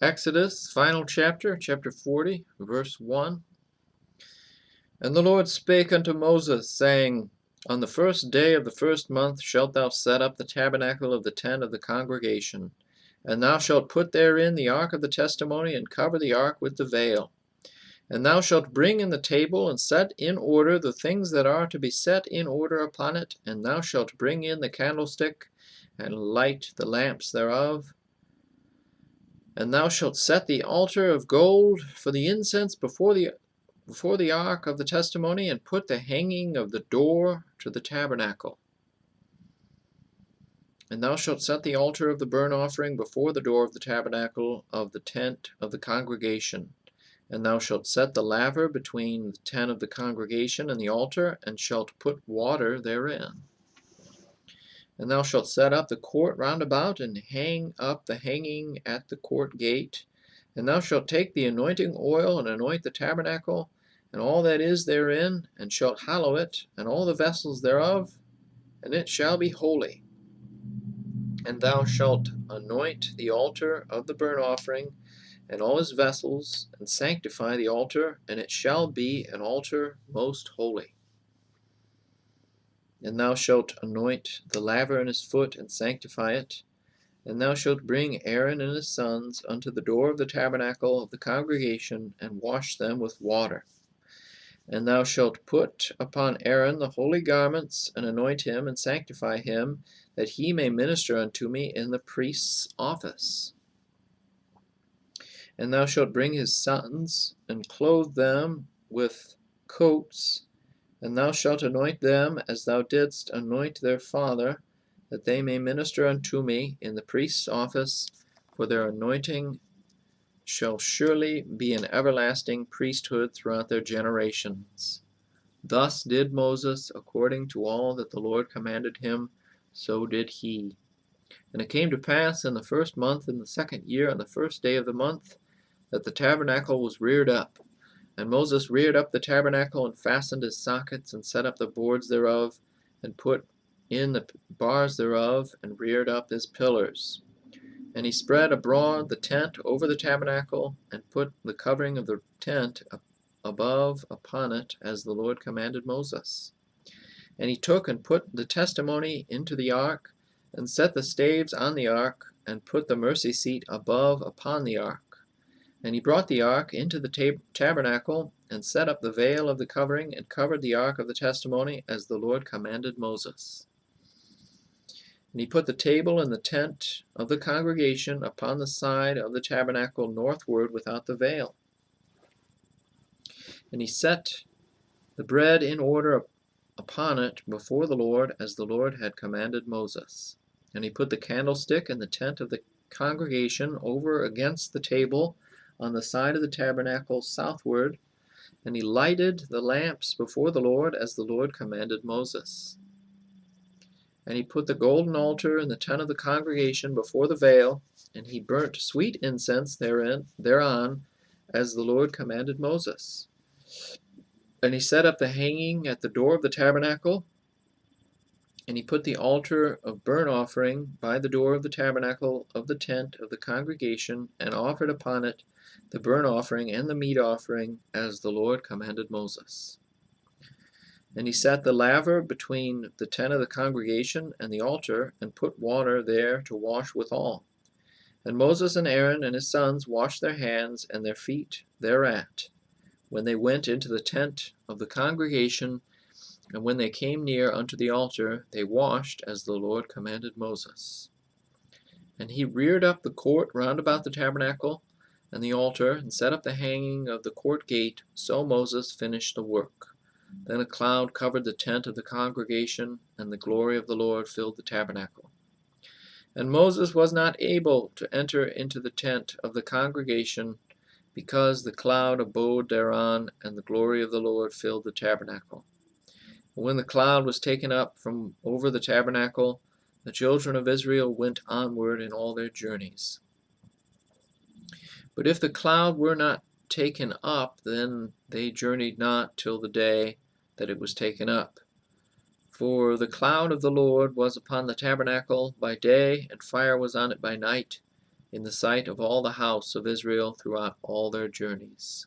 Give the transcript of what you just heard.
Exodus, final chapter, chapter 40, verse 1. And the Lord spake unto Moses, saying, On the first day of the first month shalt thou set up the tabernacle of the tent of the congregation, and thou shalt put therein the ark of the testimony, and cover the ark with the veil. And thou shalt bring in the table, and set in order the things that are to be set in order upon it, and thou shalt bring in the candlestick, and light the lamps thereof. And thou shalt set the altar of gold for the incense before the ark of the testimony, and put the hanging of the door to the tabernacle. And thou shalt set the altar of the burnt offering before the door of the tabernacle of the tent of the congregation. And thou shalt set the laver between the tent of the congregation and the altar, and shalt put water therein. And thou shalt set up the court round about, and hang up the hanging at the court gate. And thou shalt take the anointing oil, and anoint the tabernacle, and all that is therein, and shalt hallow it, and all the vessels thereof, and it shall be holy. And thou shalt anoint the altar of the burnt offering, and all his vessels, and sanctify the altar, and it shall be an altar most holy. And thou shalt anoint the laver in his foot, and sanctify it. And thou shalt bring Aaron and his sons unto the door of the tabernacle of the congregation, and wash them with water. And thou shalt put upon Aaron the holy garments, and anoint him, and sanctify him, that he may minister unto me in the priest's office. And thou shalt bring his sons, and clothe them with coats, and thou shalt anoint them as thou didst anoint their father, that they may minister unto me in the priest's office, for their anointing shall surely be an everlasting priesthood throughout their generations. Thus did Moses, according to all that the Lord commanded him, so did he. And it came to pass in the first month, in the second year, on the first day of the month, that the tabernacle was reared up. And Moses reared up the tabernacle, and fastened his sockets, and set up the boards thereof, and put in the bars thereof, and reared up his pillars. And he spread abroad the tent over the tabernacle, and put the covering of the tent above upon it, as the Lord commanded Moses. And he took and put the testimony into the ark, and set the staves on the ark, and put the mercy seat above upon the ark. And he brought the ark into the tabernacle, and set up the veil of the covering, and covered the ark of the testimony, as the Lord commanded Moses. And he put the table in the tent of the congregation upon the side of the tabernacle northward without the veil. And he set the bread in order upon it before the Lord, as the Lord had commanded Moses. And he put the candlestick in the tent of the congregation over against the table on the side of the tabernacle southward, and he lighted the lamps before the Lord, as the Lord commanded Moses. And he put the golden altar in the tent of the congregation before the veil, and he burnt sweet incense thereon, as the Lord commanded Moses. And he set up the hanging at the door of the tabernacle, and he put the altar of burnt offering by the door of the tabernacle of the tent of the congregation, and offered upon it the burnt offering and the meat offering, as the Lord commanded Moses. And he set the laver between the tent of the congregation and the altar, and put water there to wash withal. And Moses and Aaron and his sons washed their hands and their feet thereat, when they went into the tent of the congregation, and when they came near unto the altar, they washed as the Lord commanded Moses. And he reared up the court round about the tabernacle and the altar, and set up the hanging of the court gate. So Moses finished the work. Then a cloud covered the tent of the congregation, and the glory of the Lord filled the tabernacle. And Moses was not able to enter into the tent of the congregation, because the cloud abode thereon, and the glory of the Lord filled the tabernacle. And when the cloud was taken up from over the tabernacle, the children of Israel went onward in all their journeys. But if the cloud were not taken up, then they journeyed not till the day that it was taken up. For the cloud of the Lord was upon the tabernacle by day, and fire was on it by night, in the sight of all the house of Israel throughout all their journeys.